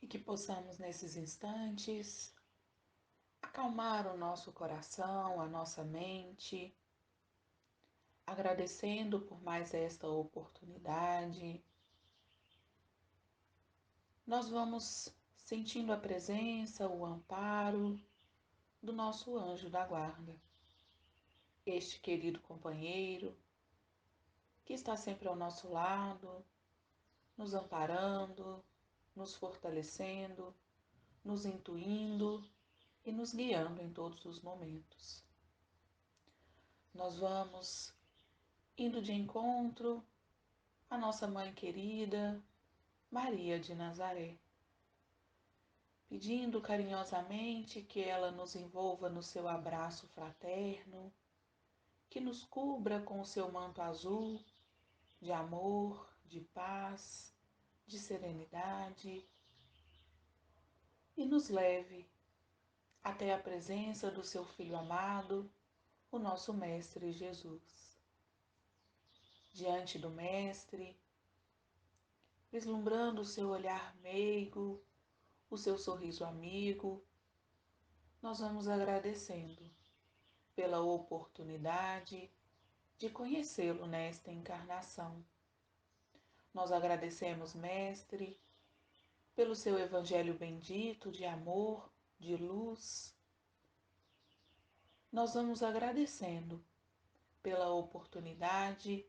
e que possamos nesses instantes acalmar o nosso coração, a nossa mente, agradecendo por mais esta oportunidade. Nós vamos sentindo a presença, o amparo do nosso anjo da guarda, este querido companheiro que está sempre ao nosso lado, nos amparando, nos fortalecendo, nos intuindo e nos guiando em todos os momentos. Nós vamos indo de encontro à nossa mãe querida, Maria de Nazaré, pedindo carinhosamente que ela nos envolva no seu abraço fraterno, que nos cubra com o seu manto azul de amor, de paz, de serenidade e nos leve até a presença do seu Filho amado, o nosso Mestre Jesus. Diante do Mestre, vislumbrando o seu olhar meigo, o seu sorriso amigo, nós vamos agradecendo pela oportunidade de conhecê-lo nesta encarnação. Nós agradecemos, Mestre, pelo seu Evangelho bendito de amor, de luz. Nós vamos agradecendo pela oportunidade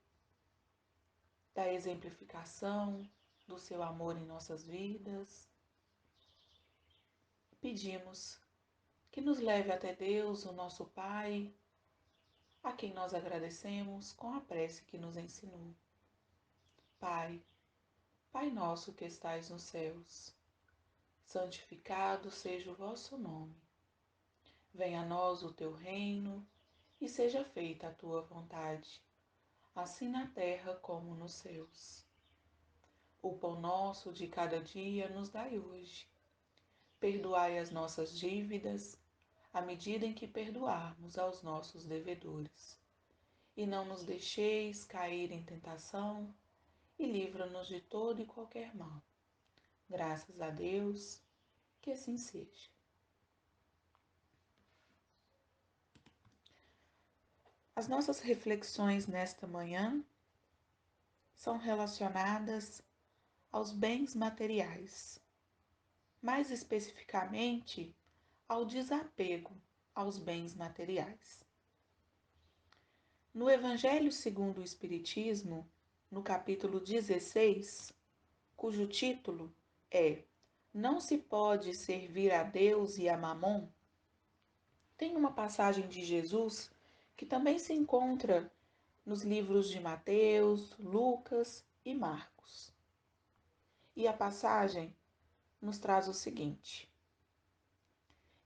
da exemplificação do seu amor em nossas vidas. Pedimos que nos leve até Deus, o nosso Pai, a quem nós agradecemos com a prece que nos ensinou. Pai, Pai nosso que estais nos céus, santificado seja o vosso nome. Venha a nós o teu reino e seja feita a tua vontade, assim na terra como nos céus. O pão nosso de cada dia nos dai hoje. Perdoai as nossas dívidas, à medida em que perdoarmos aos nossos devedores. E não nos deixeis cair em tentação, e livra-nos de todo e qualquer mal. Graças a Deus, que assim seja. As nossas reflexões nesta manhã são relacionadas aos bens materiais, mais especificamente ao desapego aos bens materiais. No Evangelho segundo o Espiritismo, no capítulo 16, cujo título é Não se pode servir a Deus e a Mamon, tem uma passagem de Jesus que também se encontra nos livros de Mateus, Lucas e Marcos. E a passagem nos traz o seguinte: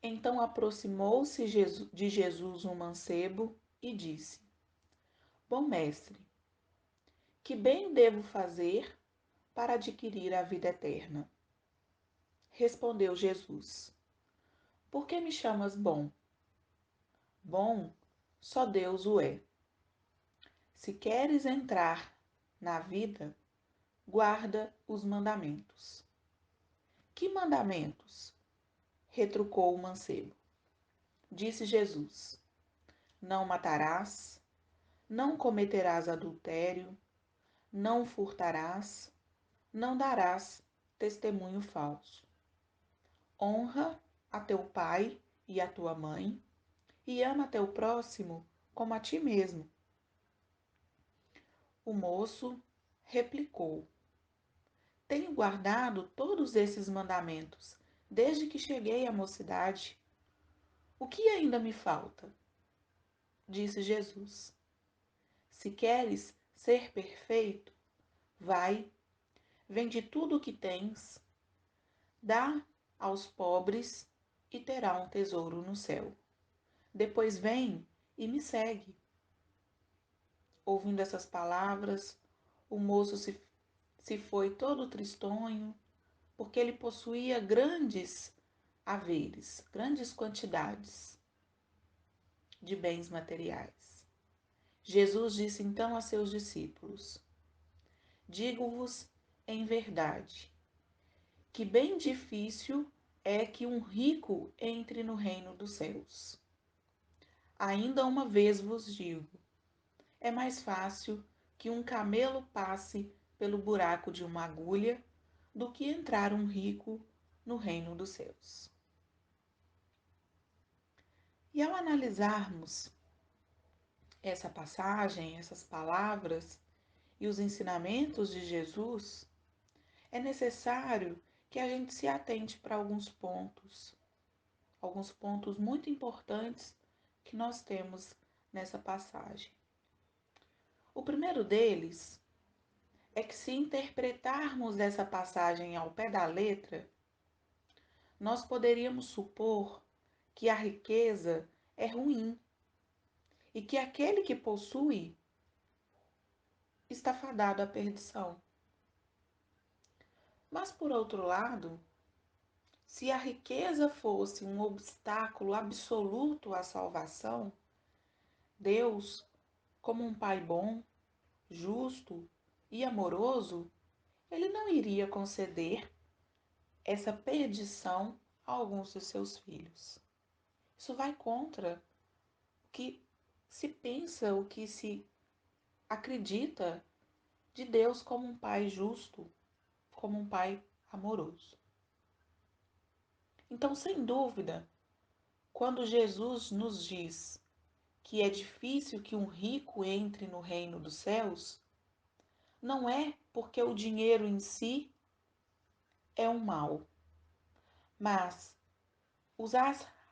Então aproximou-se de Jesus um mancebo e disse: Bom mestre, que bem devo fazer para adquirir a vida eterna? Respondeu Jesus: Por que me chamas bom? Bom, só Deus o é. Se queres entrar na vida, guarda os mandamentos. Que mandamentos? Retrucou o mancebo. Disse Jesus: Não matarás, não cometerás adultério, não furtarás, não darás testemunho falso. Honra a teu pai e a tua mãe, e ama teu próximo como a ti mesmo. O moço replicou: Tenho guardado todos esses mandamentos desde que cheguei à mocidade. O que ainda me falta? Disse Jesus: Se queres ser perfeito, vai, vende tudo o que tens, dá aos pobres e terá um tesouro no céu. Depois vem e me segue. Ouvindo essas palavras, o moço se foi todo tristonho, porque ele possuía grandes haveres, grandes quantidades de bens materiais. Jesus disse então a seus discípulos: Digo-vos em verdade que bem difícil é que um rico entre no reino dos céus. Ainda uma vez vos digo, é mais fácil que um camelo passe pelo buraco de uma agulha do que entrar um rico no reino dos céus. E ao analisarmos essa passagem, essas palavras e os ensinamentos de Jesus, é necessário que a gente se atente para alguns pontos muito importantes que nós temos nessa passagem. O primeiro deles é que, se interpretarmos essa passagem ao pé da letra, nós poderíamos supor que a riqueza é ruim e que aquele que possui está fadado à perdição. Mas, por outro lado, se a riqueza fosse um obstáculo absoluto à salvação, Deus, como um Pai bom, justo e amoroso, ele não iria conceder essa perdição a alguns de seus filhos. Isso vai contra o que se pensa, o que se acredita de Deus como um Pai justo, como um Pai amoroso. Então, sem dúvida, quando Jesus nos diz que é difícil que um rico entre no reino dos céus, não é porque o dinheiro em si é um mal, mas os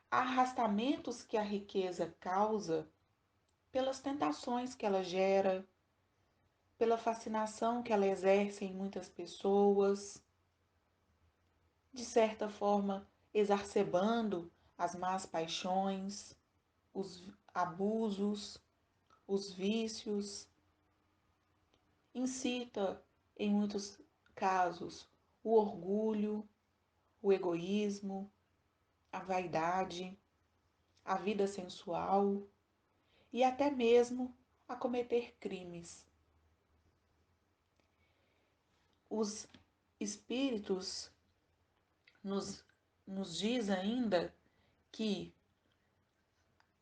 arrastamentos que a riqueza causa, pelas tentações que ela gera, pela fascinação que ela exerce em muitas pessoas, de certa forma exacerbando as más paixões, os abusos, os vícios, incita, em muitos casos, o orgulho, o egoísmo, a vaidade, a vida sensual e até mesmo a cometer crimes. Os espíritos nos, nos diz ainda que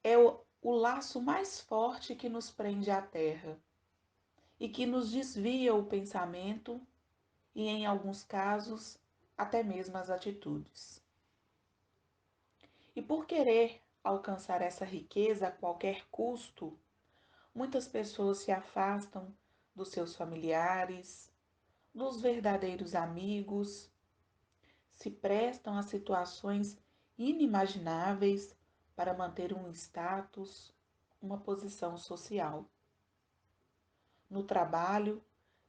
é o laço mais forte que nos prende à terra e que nos desvia o pensamento e, em alguns casos, até mesmo as atitudes. E por querer alcançar essa riqueza a qualquer custo, muitas pessoas se afastam dos seus familiares, dos verdadeiros amigos, se prestam a situações inimagináveis para manter um status, uma posição social. No trabalho,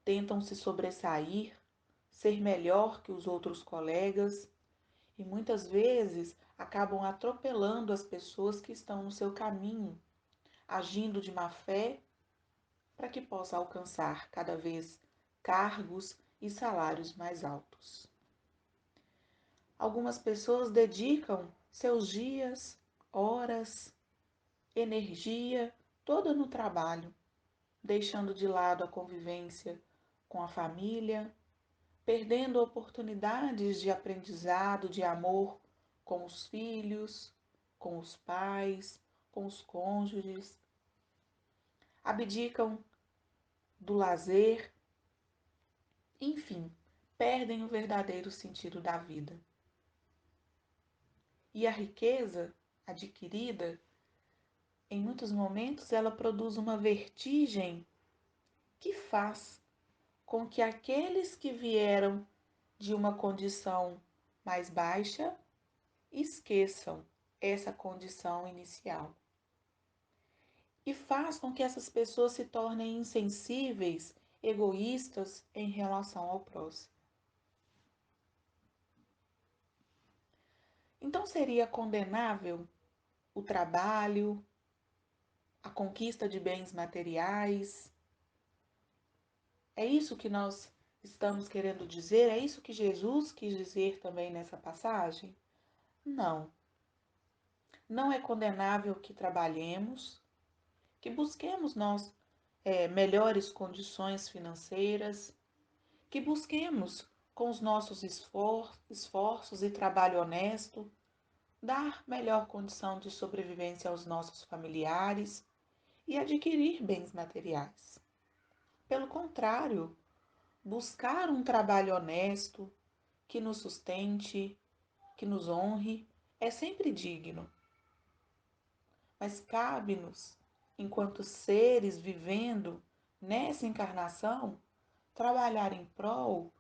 tentam se sobressair, ser melhor que os outros colegas e muitas vezes acabam atropelando as pessoas que estão no seu caminho, agindo de má fé para que possa alcançar cada vez cargos e salários mais altos. Algumas pessoas dedicam seus dias, horas, energia toda no trabalho, deixando de lado a convivência com a família, perdendo oportunidades de aprendizado, de amor com os filhos, com os pais, com os cônjuges. Abdicam do lazer, enfim, perdem o verdadeiro sentido da vida. E a riqueza adquirida, em muitos momentos, ela produz uma vertigem que faz com que aqueles que vieram de uma condição mais baixa esqueçam essa condição inicial. E faz com que essas pessoas se tornem insensíveis, egoístas em relação ao próximo. Então seria condenável o trabalho, a conquista de bens materiais? É isso que nós estamos querendo dizer? É isso que Jesus quis dizer também nessa passagem? Não. Não é condenável que trabalhemos, que busquemos melhores condições financeiras, que busquemos com os nossos esforços e trabalho honesto, dar melhor condição de sobrevivência aos nossos familiares e adquirir bens materiais. Pelo contrário, buscar um trabalho honesto que nos sustente, que nos honre, é sempre digno. Mas cabe-nos, enquanto seres vivendo nessa encarnação, trabalhar em prol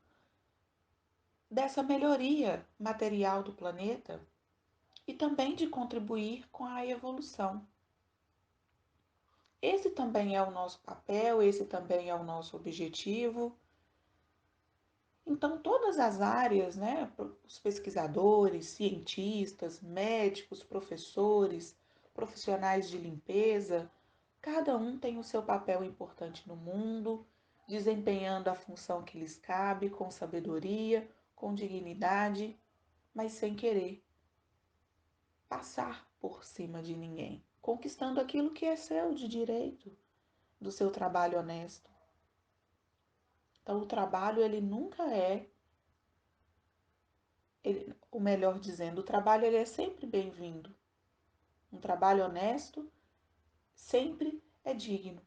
dessa melhoria material do planeta e também de contribuir com a evolução. Esse também é o nosso papel, esse também é o nosso objetivo. Então, todas as áreas, né, os pesquisadores, cientistas, médicos, professores, profissionais de limpeza, cada um tem o seu papel importante no mundo, desempenhando a função que lhes cabe com sabedoria, com dignidade, mas sem querer passar por cima de ninguém, conquistando aquilo que é seu de direito, do seu trabalho honesto. Então, o trabalho, ele nunca é, o melhor dizendo, o trabalho ele é sempre bem-vindo. Um trabalho honesto sempre é digno.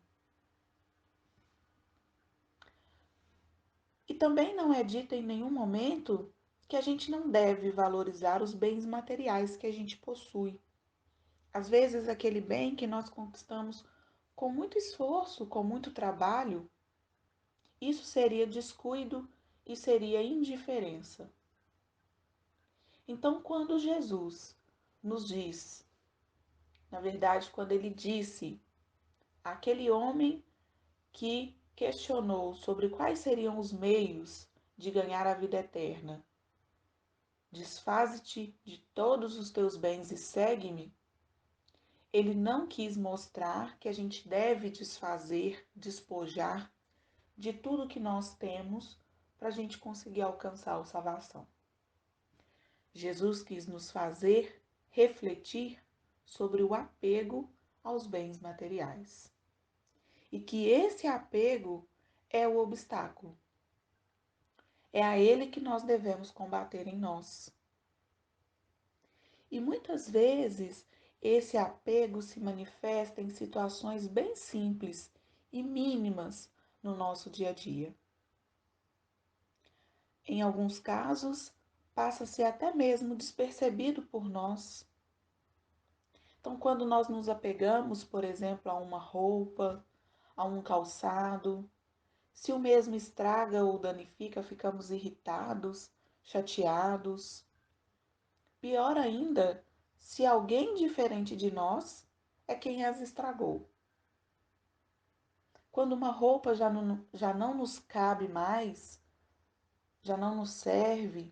E também não é dito em nenhum momento que a gente não deve valorizar os bens materiais que a gente possui. Às vezes, aquele bem que nós conquistamos com muito esforço, com muito trabalho, isso seria descuido e seria indiferença. Então, quando Jesus nos diz, na verdade, quando ele disse àquele homem que questionou sobre quais seriam os meios de ganhar a vida eterna, desfaze-te de todos os teus bens e segue-me, ele não quis mostrar que a gente deve desfazer, despojar de tudo que nós temos para a gente conseguir alcançar a salvação. Jesus quis nos fazer refletir sobre o apego aos bens materiais. E que esse apego é o obstáculo. É a ele que nós devemos combater em nós. E muitas vezes esse apego se manifesta em situações bem simples e mínimas no nosso dia a dia. Em alguns casos, passa-se até mesmo despercebido por nós. Então, quando nós nos apegamos, por exemplo, a uma roupa, a um calçado, se o mesmo estraga ou danifica, ficamos irritados, chateados. Pior ainda, se alguém diferente de nós é quem as estragou. Quando uma roupa já não nos cabe mais, já não nos serve,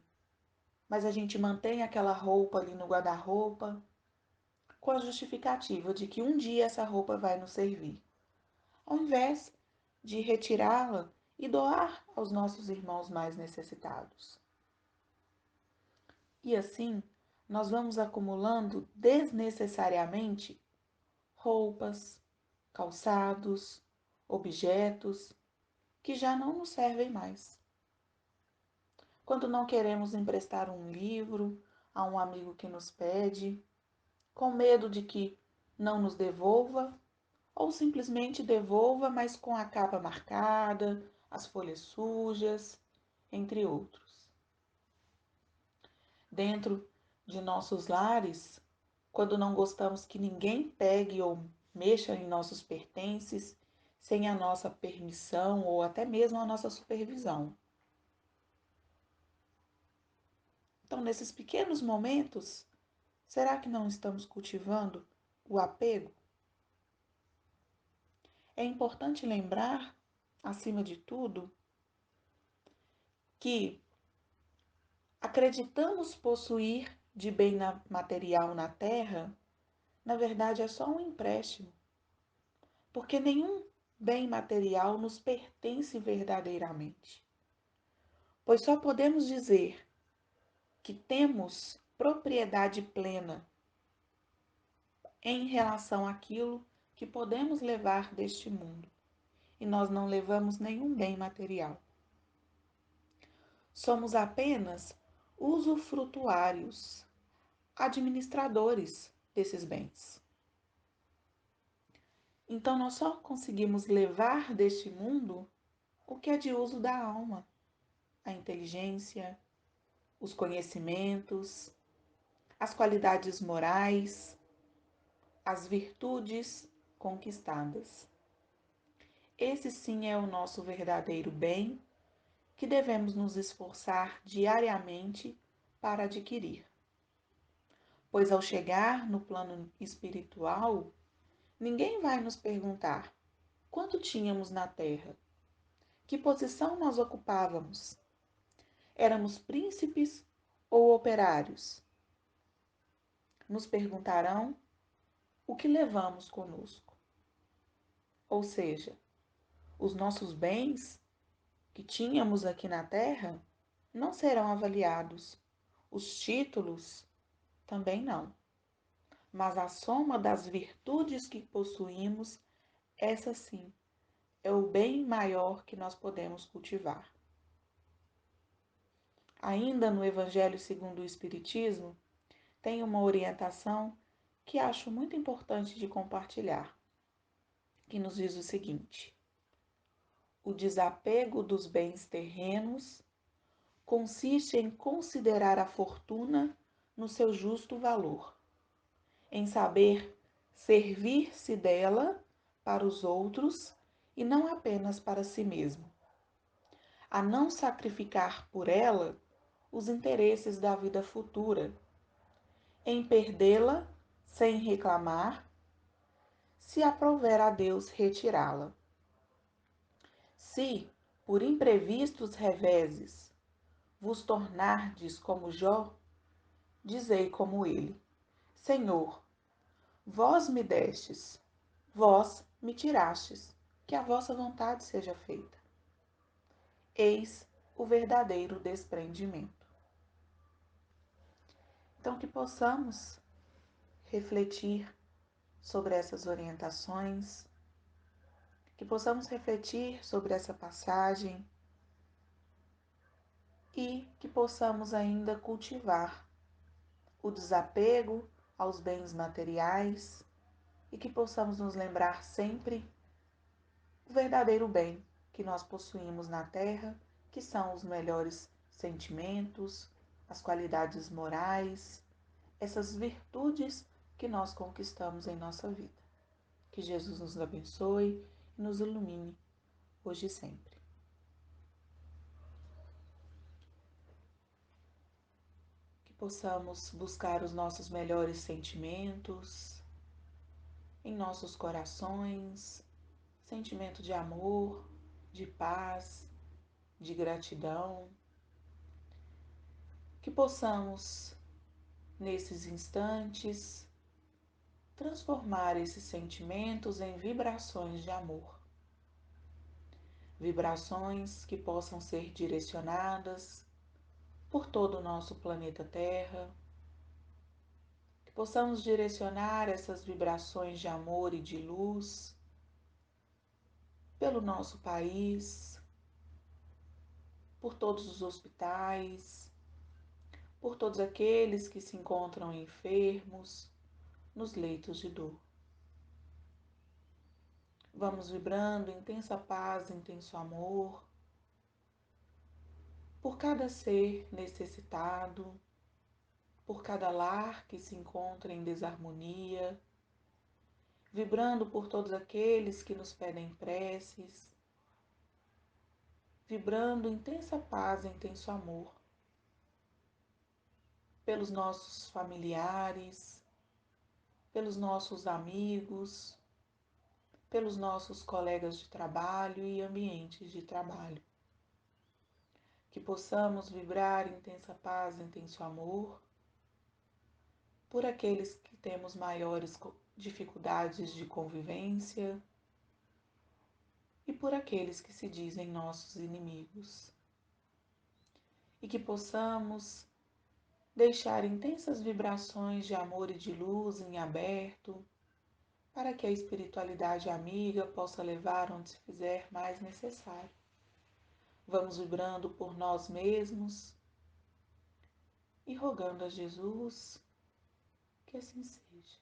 mas a gente mantém aquela roupa ali no guarda-roupa, com a justificativa de que um dia essa roupa vai nos servir, ao invés de retirá-la e doar aos nossos irmãos mais necessitados. E assim, nós vamos acumulando desnecessariamente roupas, calçados, objetos que já não nos servem mais. Quando não queremos emprestar um livro a um amigo que nos pede, com medo de que não nos devolva, ou simplesmente devolva, mas com a capa marcada, as folhas sujas, entre outros. Dentro de nossos lares, quando não gostamos que ninguém pegue ou mexa em nossos pertences sem a nossa permissão ou até mesmo a nossa supervisão. Então, nesses pequenos momentos, será que não estamos cultivando o apego? É importante lembrar, acima de tudo, que acreditamos possuir de bem material na terra, na verdade é só um empréstimo, porque nenhum bem material nos pertence verdadeiramente, pois só podemos dizer que temos propriedade plena em relação àquilo que podemos levar deste mundo, e nós não levamos nenhum bem material. Somos apenas usufrutuários, administradores desses bens. Então, nós só conseguimos levar deste mundo o que é de uso da alma, a inteligência, os conhecimentos, as qualidades morais, as virtudes conquistadas. Esse sim é o nosso verdadeiro bem que devemos nos esforçar diariamente para adquirir. Pois ao chegar no plano espiritual, ninguém vai nos perguntar quanto tínhamos na Terra, que posição nós ocupávamos, éramos príncipes ou operários. Nos perguntarão o que levamos conosco. Ou seja, os nossos bens que tínhamos aqui na Terra não serão avaliados. Os títulos também não. Mas a soma das virtudes que possuímos, essa sim, é o bem maior que nós podemos cultivar. Ainda no Evangelho segundo o Espiritismo, tem uma orientação que acho muito importante de compartilhar, que nos diz o seguinte: o desapego dos bens terrenos consiste em considerar a fortuna no seu justo valor, em saber servir-se dela para os outros e não apenas para si mesmo, a não sacrificar por ela os interesses da vida futura, em perdê-la sem reclamar, se aprouver a Deus retirá-la. Se, por imprevistos reveses, vos tornardes como Jó, dizei como ele: Senhor, vós me destes, vós me tirastes, que a vossa vontade seja feita. Eis o verdadeiro desprendimento. Então, que possamos refletir sobre essas orientações, que possamos refletir sobre essa passagem e que possamos ainda cultivar o desapego aos bens materiais e que possamos nos lembrar sempre o verdadeiro bem que nós possuímos na Terra, que são os melhores sentimentos, as qualidades morais, essas virtudes que nós conquistamos em nossa vida. Que Jesus nos abençoe e nos ilumine hoje e sempre. Que possamos buscar os nossos melhores sentimentos em nossos corações, sentimento de amor, de paz, de gratidão. Que possamos, nesses instantes, transformar esses sentimentos em vibrações de amor. Vibrações que possam ser direcionadas por todo o nosso planeta Terra, que possamos direcionar essas vibrações de amor e de luz pelo nosso país, por todos os hospitais, por todos aqueles que se encontram enfermos nos leitos de dor. Vamos vibrando intensa paz, intenso amor por cada ser necessitado, por cada lar que se encontra em desarmonia, vibrando por todos aqueles que nos pedem preces, vibrando intensa paz, intenso amor pelos nossos familiares, pelos nossos amigos, pelos nossos colegas de trabalho e ambientes de trabalho. Que possamos vibrar intensa paz, intenso amor por aqueles que temos maiores dificuldades de convivência e por aqueles que se dizem nossos inimigos. E que possamos deixar intensas vibrações de amor e de luz em aberto, para que a espiritualidade amiga possa levar onde se fizer mais necessário. Vamos vibrando por nós mesmos e rogando a Jesus que assim seja.